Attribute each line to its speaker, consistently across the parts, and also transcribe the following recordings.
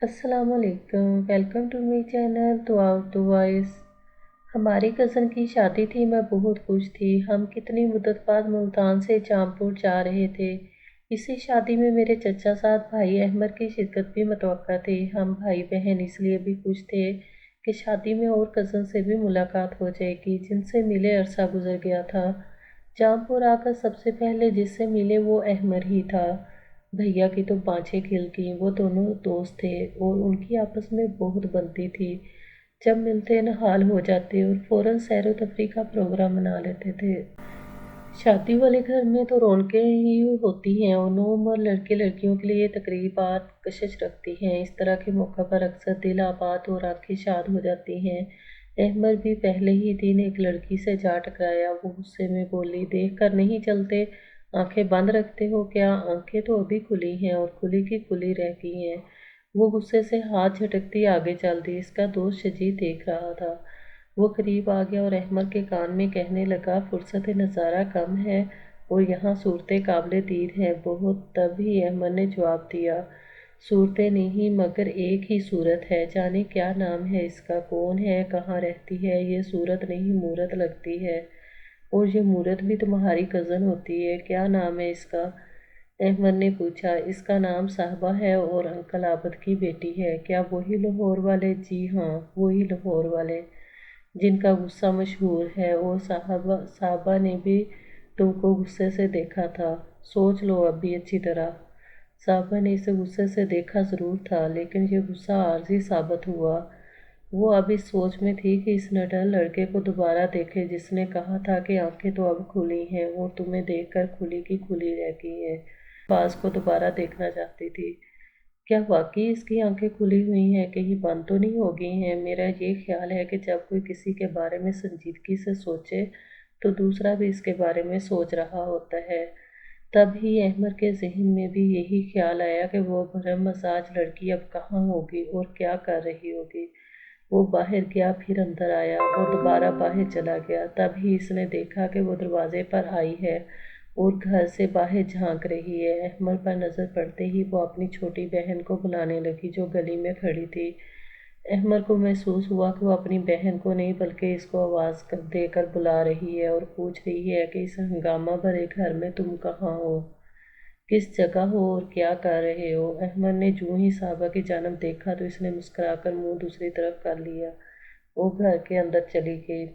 Speaker 1: अस्सलाम वालेकुम। Welcome to my channel तो आउट द वॉइस। हमारी कज़न की शादी थी। मैं बहुत खुश थी। हम कितनी मुद्दत बाद मुल्तान से जामपुर जा रहे थे। इसी शादी में मेरे चचा साथ भाई अहमद की शिरकत भी मुतवक्का थी। हम भाई बहन इसलिए भी खुश थे कि शादी में और कज़न से भी मुलाकात हो जाएगी जिनसे मिले अरसा गुजर गया था। जामपुर आकर सबसे पहले जिससे मिले वो अहमद ही था। भैया की तो बाँछें खिल गईं। वो दोनों दोस्त थे और उनकी आपस में बहुत बनती थी। जब मिलते नहाल हो जाते और फ़ौरन सैर व तफरीह का प्रोग्राम बना लेते थे। शादी वाले घर में तो रौनकें ही होती हैं और नौउम्र लड़के लड़कियों के लिए ये तकरीबात कशिश रखती हैं। इस तरह के मौक़ा पर अक्सर दिल आबाद और आंखें शाद हो जाती हैं। अहमद भी पहले ही दिन एक लड़की से जा टकराया। वो गुस्से में बोली, देख कर नहीं चलते, आंखें बंद रखते हो क्या? आंखें तो अभी खुली हैं और खुली की खुली रह गई हैं। वो गुस्से से हाथ झटकती आगे चल दी। इसका दोस्त शजीद देख रहा था। वो करीब आ गया और अहमद के कान में कहने लगा, फुर्सत नज़ारा कम है और यहाँ सूरतें काबिल दीद हैं बहुत। तभी अहमद ने जवाब दिया, सूरतें नहीं मगर एक ही सूरत है। जाने क्या नाम है इसका, कौन है, कहाँ रहती है? ये सूरत नहीं मूरत लगती है। और ये मूरत भी तुम्हारी कज़न होती है। क्या नाम है इसका? अहमद ने पूछा। इसका नाम साहबा है और अंकल आबद की बेटी है। क्या वही लाहौर वाले? जी हाँ, वही लाहौर वाले जिनका गुस्सा मशहूर है। और साहबा ने भी तुमको गुस्से से देखा था। सोच लो अभी अच्छी तरह। साहबा ने इसे गुस्से से देखा ज़रूर था, लेकिन ये गुस्सा आर्जी साबित हुआ। वो अब इस सोच में थी कि इस निडर लड़के को दोबारा देखे जिसने कहा था कि आंखें तो अब खुली हैं और तुम्हें देखकर खुली की खुली रह गई हैं। बाज को दोबारा देखना चाहती थी। क्या वाकई इसकी आंखें खुली हुई हैं, कहीं बंद तो नहीं हो गई हैं? मेरा ये ख्याल है कि जब कोई किसी के बारे में संजीदगी से सोचे तो दूसरा भी इसके बारे में सोच रहा होता है। तभी अहमद के जहन में भी यही ख्याल आया कि वो भरम मजाज लड़की अब कहाँ होगी और क्या कर रही होगी। वो बाहर गया, फिर अंदर आया। वो दोबारा बाहर चला गया। तभी इसने देखा कि वो दरवाजे पर आई है और घर से बाहर झांक रही है। अहमद पर नज़र पड़ते ही वो अपनी छोटी बहन को बुलाने लगी जो गली में खड़ी थी। अहमद को महसूस हुआ कि वो अपनी बहन को नहीं बल्कि इसको आवाज़ देकर बुला रही है और पूछ रही है कि इस हंगामा भरे घर में तुम कहाँ हो, किस जगह हो और क्या कर रहे हो? अहमद ने जूं ही साहबा की जानब देखा तो इसने मुस्कुराकर मुंह दूसरी तरफ कर लिया। वो घर के अंदर चली गई।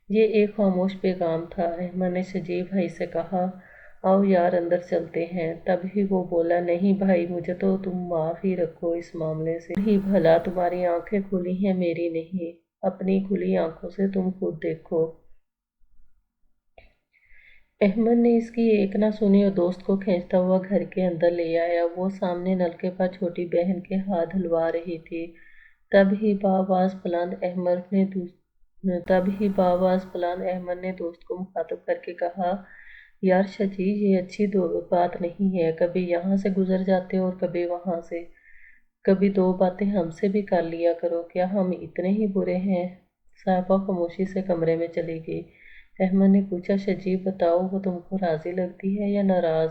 Speaker 1: ये एक खामोश पैगाम था। अहमद ने शजीब भाई से कहा, आओ यार अंदर चलते हैं। तभी वो बोला, नहीं भाई, मुझे तो तुम माफ़ ही रखो इस मामले से ही। भला तुम्हारी आंखें खुली हैं, मेरी नहीं। अपनी खुली आंखों से तुम खुद देखो। अहमद ने इसकी एक ना सुनी और दोस्त को खींचता हुआ घर के अंदर ले आया। वो सामने नलके पर छोटी बहन के हाथ धुलवा रही थी। तभी बावाज बुलंद अहमद ने दोस्त को मुखातब करके कहा, यार शजीज, ये अच्छी बात नहीं है। कभी यहाँ से गुजर जाते और कभी वहाँ से। कभी दो बातें हमसे भी कर लिया करो। क्या हम इतने ही बुरे हैं? साहबा खामोशी से कमरे में चली गई। अहमद ने पूछा, शजीब बताओ, वो तुमको राजी लगती है या नाराज?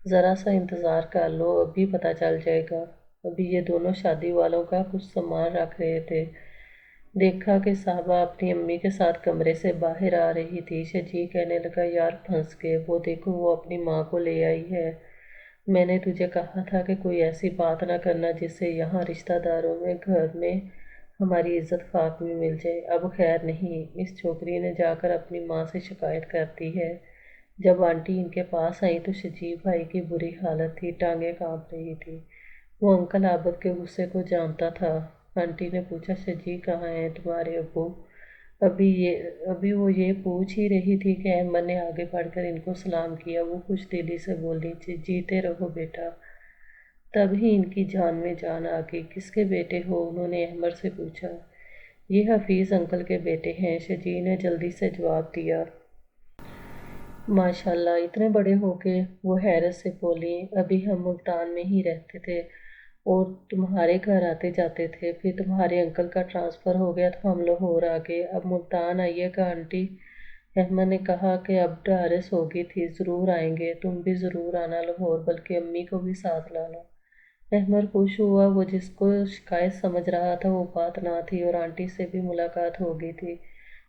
Speaker 1: ज़रा सा इंतज़ार कर लो, अभी पता चल जाएगा। अभी ये दोनों शादी वालों का कुछ सामान रख रहे थे। देखा कि साहबा अपनी अम्मी के साथ कमरे से बाहर आ रही थी। शजीब कहने लगा, यार फंस गए। वो देखो, वो अपनी माँ को ले आई है। मैंने तुझे कहा था कि कोई ऐसी बात ना करना जिससे यहाँ रिश्तेदारों में, घर में हमारी इज्जत खाक में मिल जाए। अब खैर नहीं, इस छोकरी ने जाकर अपनी माँ से शिकायत कर दी है। जब आंटी इनके पास आई तो शजीब भाई की बुरी हालत थी, टांगें कांप रही थी। वो अंकल आबद के गुस्से को जानता था। आंटी ने पूछा, शजीब कहाँ हैं तुम्हारे अब्बू? अभी वो ये पूछ ही रही थी कि अहमद ने आगे बढ़कर इनको सलाम किया। वो कुछ दिली से बोली, जीते रहो बेटा। तभी इनकी जान में जान आ गई। किसके बेटे हो? उन्होंने अहमद से पूछा। ये हफीज़ अंकल के बेटे हैं, शजी ने जल्दी से जवाब दिया। माशाल्लाह, इतने बड़े हो गए? वो हैरत से बोली, अभी हम मुल्तान में ही रहते थे और तुम्हारे घर आते जाते थे। फिर तुम्हारे अंकल का ट्रांसफ़र हो गया तो हम लाहौर आ गए। अब मुल्तान आइएगा आंटी। अहमद ने कहा कि अब डारिस हो गई थी, ज़रूर आएंगे। तुम भी ज़रूर आना लाहौर, बल्कि अम्मी को भी साथ लाना। अहमर खुश हुआ। वो जिसको शिकायत समझ रहा था वो बात ना थी और आंटी से भी मुलाकात हो गई थी।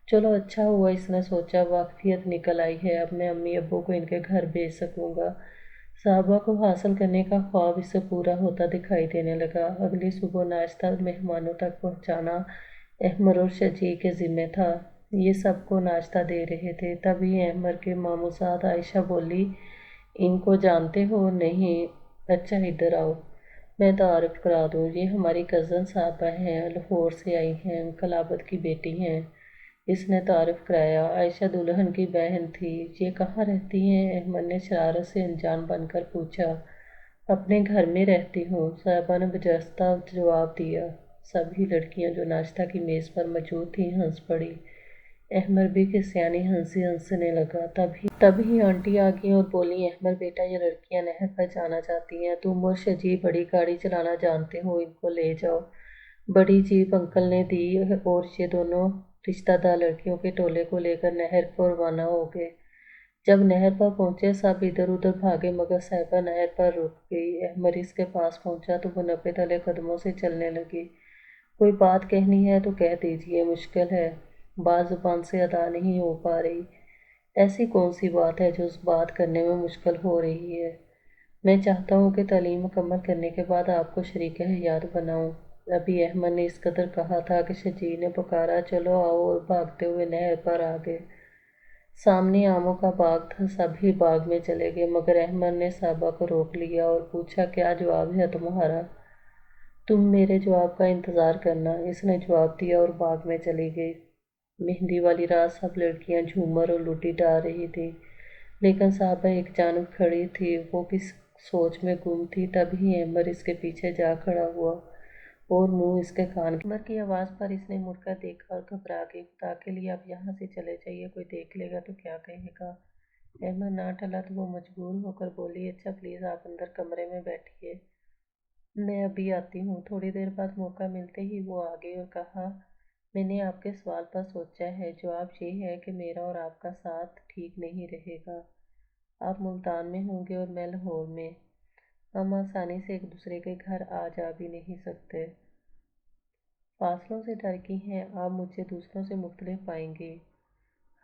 Speaker 1: चलो अच्छा हुआ, इसने सोचा, वाकफियत निकल आई है, अब मैं अम्मी अब्बू को इनके घर भेज सकूंगा। साहबा को हासिल करने का ख्वाब इससे पूरा होता दिखाई देने लगा। अगली सुबह नाश्ता मेहमानों तक पहुंचाना अहमर और शजी के जिम्मे था। ये सबको नाश्ता दे रहे थे। तभी अहमर के मामूजाद आयशा बोली, इनको जानते हो? नहीं। अच्छा इधर आओ, मैं तारुफ करा दूँ, ये हमारी कज़न साहबा हैं, लाहौर से आई हैं, अंकल आबद की बेटी हैं। इसने तारुफ कराया। आयशा दुल्हन की बहन थी। ये कहाँ रहती हैं? अहमद ने शरारत से अनजान बनकर पूछा। अपने घर में रहती हूँ, साहिबा ने बजस्ता जवाब दिया। सभी लड़कियां जो नाश्ता की मेज़ पर मौजूद थीं हंस पड़ी। अहमर भी किसियानी हंसी हंसने लगा। तभी आंटी आ गई और बोली, अहमर बेटा, ये लड़कियां नहर पर जाना चाहती हैं, तुम और शजी बड़ी गाड़ी चलाना जानते हो, इनको ले जाओ। बड़ी जीप अंकल ने दी और ये दोनों रिश्तेदार लड़कियों के टोले को लेकर नहर को रवाना हो गए। जब नहर पर पहुंचे सब इधर उधर भागे मगर साहिबा नहर पर रुक गई। अहमर इसके पास पहुंचा तो वो नब्बे तले कदमों से चलने लगी। कोई बात कहनी है तो कह दीजिए, मुश्किल है, बात जुबान से अदा नहीं हो पा रही। ऐसी कौन सी बात है जो उस बात करने में मुश्किल हो रही है? मैं चाहता हूँ कि तालीम मुकम्मल करने के बाद आपको शरीक हयात बनाऊँ। अभी अहमद ने इस कदर कहा था कि शजीर ने पुकारा, चलो आओ, और भागते हुए नहर पर आ गए। सामने आमों का बाग था। सभी बाग में चले गए मगर अहमद ने साहबा को रोक लिया और पूछा, क्या जवाब है तुम्हारा? तुम मेरे जवाब का इंतज़ार करना, इसने जवाब दिया और बाग में चली गई। मेहंदी वाली रात सब लड़कियां झूमर और लुटी डाल रही थी, लेकिन साहबा एक जानब खड़ी थी। वो किस सोच में गुम थी। तभी अमर इसके पीछे जा खड़ा हुआ और मुंह इसके कान। अमर की आवाज़ पर इसने मुड़कर देखा और घबरा गई। खुदा के लिए आप यहाँ से चले जाइए, कोई देख लेगा तो क्या कहेगा। अहमद ना टला तो वो मजबूर होकर बोली, अच्छा प्लीज़ आप अंदर कमरे में बैठिए, मैं अभी आती हूँ। थोड़ी देर बाद मौका मिलते ही वो आ गई और कहा, मैंने आपके सवाल पर सोचा है। जवाब ये है कि मेरा और आपका साथ ठीक नहीं रहेगा। आप मुल्तान में होंगे और मैं लाहौर में। हम आसानी से एक दूसरे के घर आ जा भी नहीं सकते। फासलों से डर की हैं आप मुझे दूसरों से मुख्तलिफ पाएंगे।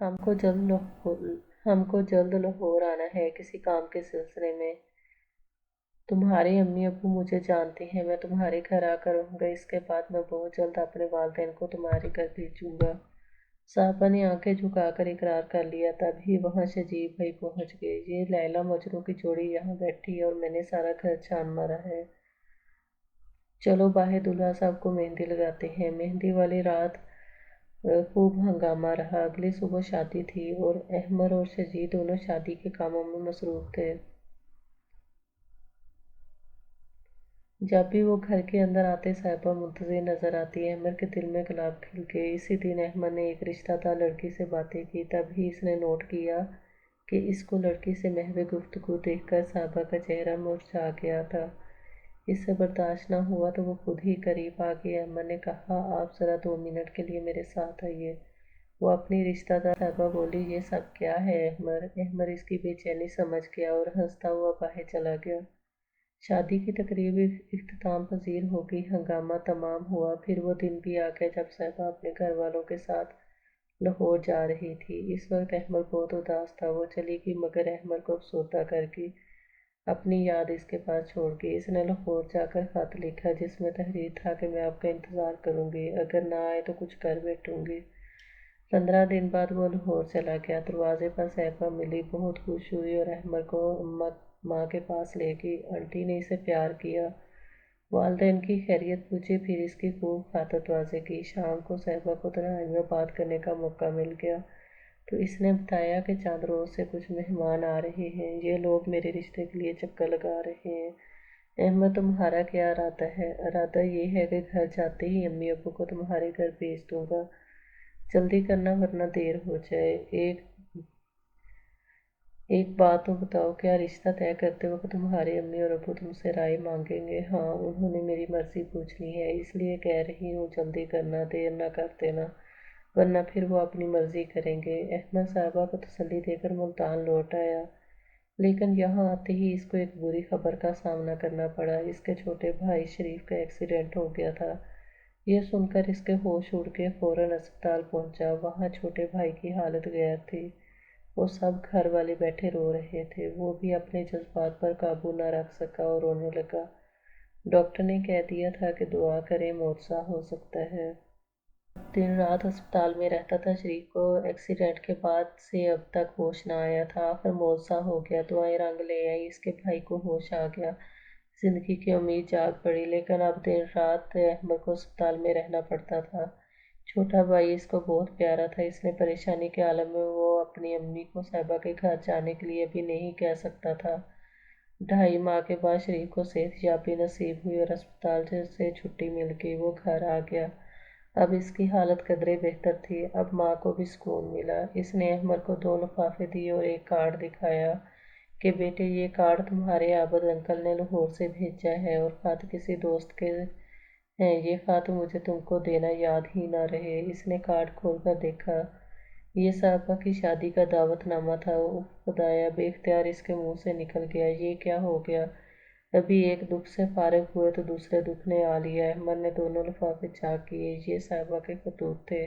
Speaker 1: हमको जल्द लाहौर हमको जल्द लाहौर आना है किसी काम के सिलसिले में। तुम्हारे अम्मी अब्बू मुझे जानते हैं, मैं तुम्हारे घर आकर रहूँगा। इसके बाद मैं बहुत जल्द अपने वालिदैन को तुम्हारे घर भेजूंगा। साहबा ने आंखें झुकाकर इकरार कर लिया। तभी वहाँ शजीब भाई पहुँच गए। ये लैला मजनू की जोड़ी यहाँ बैठी है और मैंने सारा घर छान मारा है। चलो बाहर दूल्हा साहब को मेहंदी लगाते हैं। मेहंदी वाली रात खूब हंगामा रहा। अगली सुबह शादी थी और अहमर और शजीद दोनों शादी के कामों में मसरूफ थे। जब भी वो घर के अंदर आते साहिबा मुंतज़िर नजर आती। अहमर के दिल में गुलाब खिल गए। इसी दिन अहमद ने एक रिश्तेदार लड़की से बातें की। तभी इसने नोट किया कि इसको लड़की से महवे गुफ्तगू देखकर साहिबा का चेहरा मुरझा गया था। इससे बर्दाश्त न हुआ तो वो खुद ही करीब आ गई। अहमद ने कहा, आप ज़रा 2 मिनट के लिए मेरे साथ आइए। वो अपनी रिश्तेदार साहिबा बोली, ये सब क्या है अहमद? अहमद इसकी बेचैनी समझ गया और हंसता हुआ बाहर चला गया। शादी की तकरीब इख्तिताम पजीर हो गई। हंगामा तमाम हुआ। फिर वो दिन भी आ गया जब साहिबा अपने घर वालों के साथ लाहौर जा रही थी। इस वक्त अहमद बहुत उदास था। वो चली गई मगर अहमद को अफसरदा करके अपनी याद इसके पास छोड़ गई। इसने लाहौर जाकर खत लिखा जिसमें तहरीर था कि मैं आपका इंतज़ार करूँगी, अगर ना आए तो कुछ कर बैठूँगी। 15 दिन बाद वो लाहौर चला गया। दरवाजे पर साहिबा मिली, बहुत खुश हुई और अहमद को अम्मा माँ के पास ले गई। आंटी ने इसे प्यार किया, वालिदैन की खैरियत पूछी, फिर इसकी खूब खातिरतवाज़ी की। शाम को साहिबा को तन्हाई में बात करने का मौका मिल गया तो इसने बताया कि चंद रोज़ से कुछ मेहमान आ रहे हैं। ये लोग मेरे रिश्ते के लिए चक्कर लगा रहे हैं। अहमद, तुम्हारा क्या इरादा है? इरादा ये है कि घर जाते ही अम्मी अब्बू को तुम्हारे घर भेज दूंगा। जल्दी करना वरना देर हो जाए। एक एक बात तो बताओ, क्या रिश्ता तय करते वक्त तुम्हारे अम्मी और अब्बू तुमसे राय मांगेंगे? हाँ, उन्होंने मेरी मर्जी पूछनी है, इसलिए कह रही हूँ जल्दी करना, देर ना कर देना, वरना फिर वो अपनी मर्जी करेंगे। अहमद साहबा को तसल्ली देकर मुल्तान लौट आया। लेकिन यहाँ आते ही इसको एक बुरी खबर का सामना करना पड़ा। इसके छोटे भाई शरीफ का एक्सीडेंट हो गया था। यह सुनकर इसके होश उड़ के फौरन अस्पताल पहुंचा। वहाँ छोटे भाई की हालत गैर थी। वो सब घर वाले बैठे रो रहे थे। वो भी अपने जज्बात पर काबू न रख सका और रोने लगा। डॉक्टर ने कह दिया था कि दुआ करें, मौत हो सकता है। दिन रात अस्पताल में रहता था। शरीफ को एक्सीडेंट के बाद से अब तक होश न आया था। आखिर मौत हो गया। दुआएं रंग ले आई। इसके भाई को होश आ गया। जिंदगी की उम्मीद जाग पड़ी। लेकिन अब दिन रात अहमद को अस्पताल में रहना पड़ता था। छोटा भाई इसको बहुत प्यारा था। इसने परेशानी के आलम में वो अपनी अम्मी को साहिबा के घर जाने के लिए भी नहीं कह सकता था। 2.5 माह के बाद शरीफ को सेहतयाबी नसीब हुई और अस्पताल से छुट्टी मिल गई। वो घर आ गया। अब इसकी हालत कदरे बेहतर थी। अब माँ को भी सुकून मिला। इसने अहमद को 2 लिफाफे दिए और एक कार्ड दिखाया कि बेटे, ये कार्ड तुम्हारे आबद अंकल ने लाहौर से भेजा है और खत किसी दोस्त के हैं। ये खत मुझे तुमको देना याद ही ना रहे। इसने कार्ड खोलकर देखा। ये साहबा की शादी का दावतनामा था। उफ खुदाया, बेख्तियार इसके मुंह से निकल गया। ये क्या हो गया? अभी एक दुख से फारिग हुए तो दूसरे दुख ने आ लिया। अहमद ने दोनों लिफाफे चाक किए। ये साहबा के खतूत थे।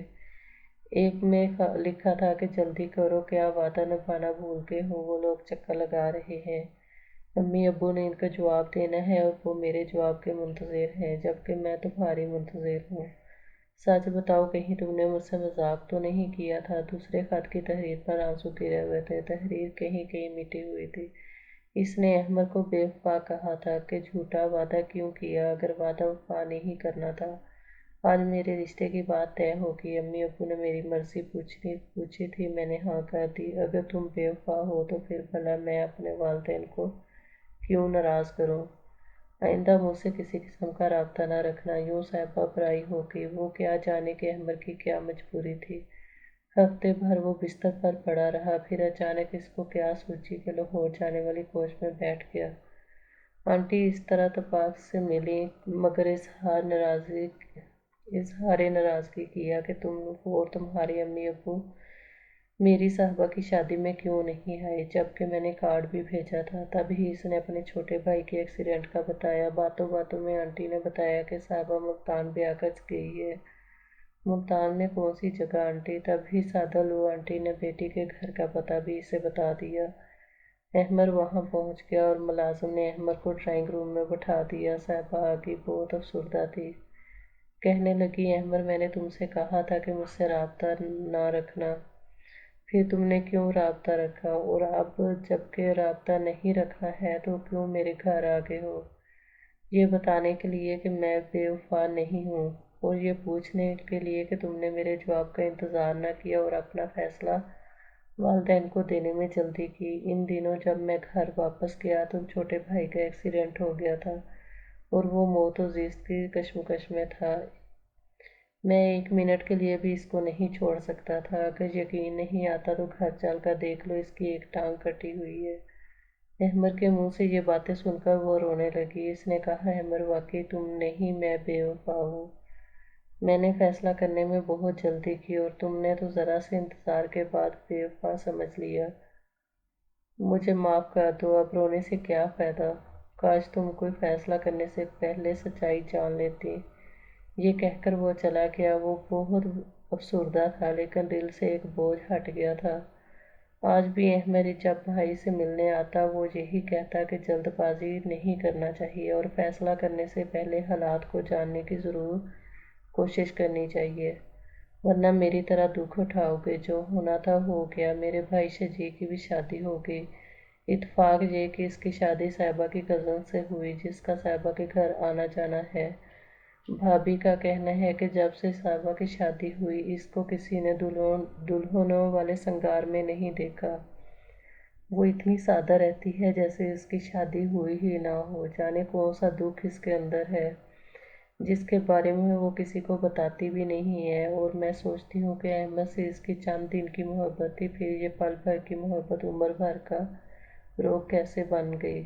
Speaker 1: एक में लिखा था कि जल्दी करो, क्या वादा निभाना भूल गए हो? वो लोग चक्कर लगा रहे हैं। अम्मी अब्बू ने इनका जवाब देना है और वो मेरे जवाब के मुंतज़िर हैं, जबकि मैं तुम्हारी मुंतज़िर हूँ। सच बताओ, कहीं तुमने मुझसे मजाक तो नहीं किया था? दूसरे खत की तहरीर पर आंसू गिरे हुए थे। तहरीर कहीं कहीं मिटी हुई थी। इसने अहमद को बेवफा कहा था कि झूठा वादा क्यों किया अगर वादा वफा नहीं करना था। आज मेरे रिश्ते की बात तय होगी। अम्मी अब्बू ने मेरी मर्जी पूछी थी, मैंने हाँ कर दी। अगर तुम बेवफा हो तो फिर भला मैं अपने वालिदैन को क्यों नाराज़ करूं? आइंदा मुझसे किसी किस्म का राब्ता न रखना। यूं साहिबा पराई हो गई। वो क्या जाने कि अहमद की क्या मजबूरी थी। हफ्ते भर वो बिस्तर पर पड़ा रहा। फिर अचानक इसको क्या सूझी कि लाहौर जाने वाली कोच में बैठ गया। आंटी इस तरह तपाक से मिली मगर इजहार नाराज़गी किया कि तुम और तुम्हारी अम्मी अब्बू मेरी साहबा की शादी में क्यों नहीं आए, जबकि मैंने कार्ड भी भेजा था। तभी इसने अपने छोटे भाई के एक्सीडेंट का बताया। बातों बातों में आंटी ने बताया कि साहबा मुल्तान ब्याह कर गई है। मुल्तान में कौन सी जगह आंटी? तभी सादा लू आंटी ने बेटी के घर का पता भी इसे बता दिया। अहमद वहां पहुंच गया और मुलाजिम ने अहमद को ड्राइंग रूम में बैठा दिया। साहबा आगे बहुत अफसुर्दा थी। कहने लगी, अहमद, मैंने तुमसे कहा था कि मुझसे राब्ता ना रखना। फिर तुमने क्यों राब्ता रखा? और अब जबकि राब्ता नहीं रखना है तो क्यों मेरे घर आ गए हो? ये बताने के लिए कि मैं बेवफा नहीं हूँ और ये पूछने के लिए कि तुमने मेरे जवाब का इंतज़ार न किया और अपना फैसला वालिदैन को देने में जल्दी की। इन दिनों जब मैं घर वापस गया तो छोटे भाई का एक्सीडेंट हो गया था और वो मौत और ज़िंदगी की कश्मकश में था। मैं एक मिनट के लिए भी इसको नहीं छोड़ सकता था। अगर यकीन नहीं आता तो घर चल कर देख लो, इसकी एक टांग कटी हुई है। अहमद के मुंह से ये बातें सुनकर वो रोने लगी। इसने कहा, अहमद, वाकई तुम नहीं, मैं बेवफा हूँ। मैंने फैसला करने में बहुत जल्दी की और तुमने तो ज़रा से इंतज़ार के बाद बेवफा समझ लिया। मुझे माफ़ कर दो। अब रोने से क्या फ़ायदा? काश तुम कोई फैसला करने से पहले सच्चाई जान लेती। ये कहकर वो चला गया। वो बहुत अफसुर्दा था लेकिन दिल से एक बोझ हट गया था। आज भी अहमद जब भाई से मिलने आता वो यही कहता कि जल्दबाजी नहीं करना चाहिए और फैसला करने से पहले हालात को जानने की ज़रूर कोशिश करनी चाहिए, वरना मेरी तरह दुख उठाओगे। जो होना था हो गया। मेरे भाई शजी की भी शादी हो गई। इत्तेफाक ये कि इसकी शादी साहिबा की कज़न से हुई जिसका साहिबा के घर आना जाना है। भाभी का कहना है कि जब से साहिबा की शादी हुई इसको किसी ने दुल्हनों वाले श्रृंगार में नहीं देखा। वो इतनी सादा रहती है जैसे इसकी शादी हुई ही ना हो। जाने कौन सा दुख इसके अंदर है जिसके बारे में वो किसी को बताती भी नहीं है। और मैं सोचती हूँ कि अहमद से इसकी चंद दिन की मोहब्बत थी, फिर ये पल भर की मोहब्बत उम्र भर का रोग कैसे बन गई।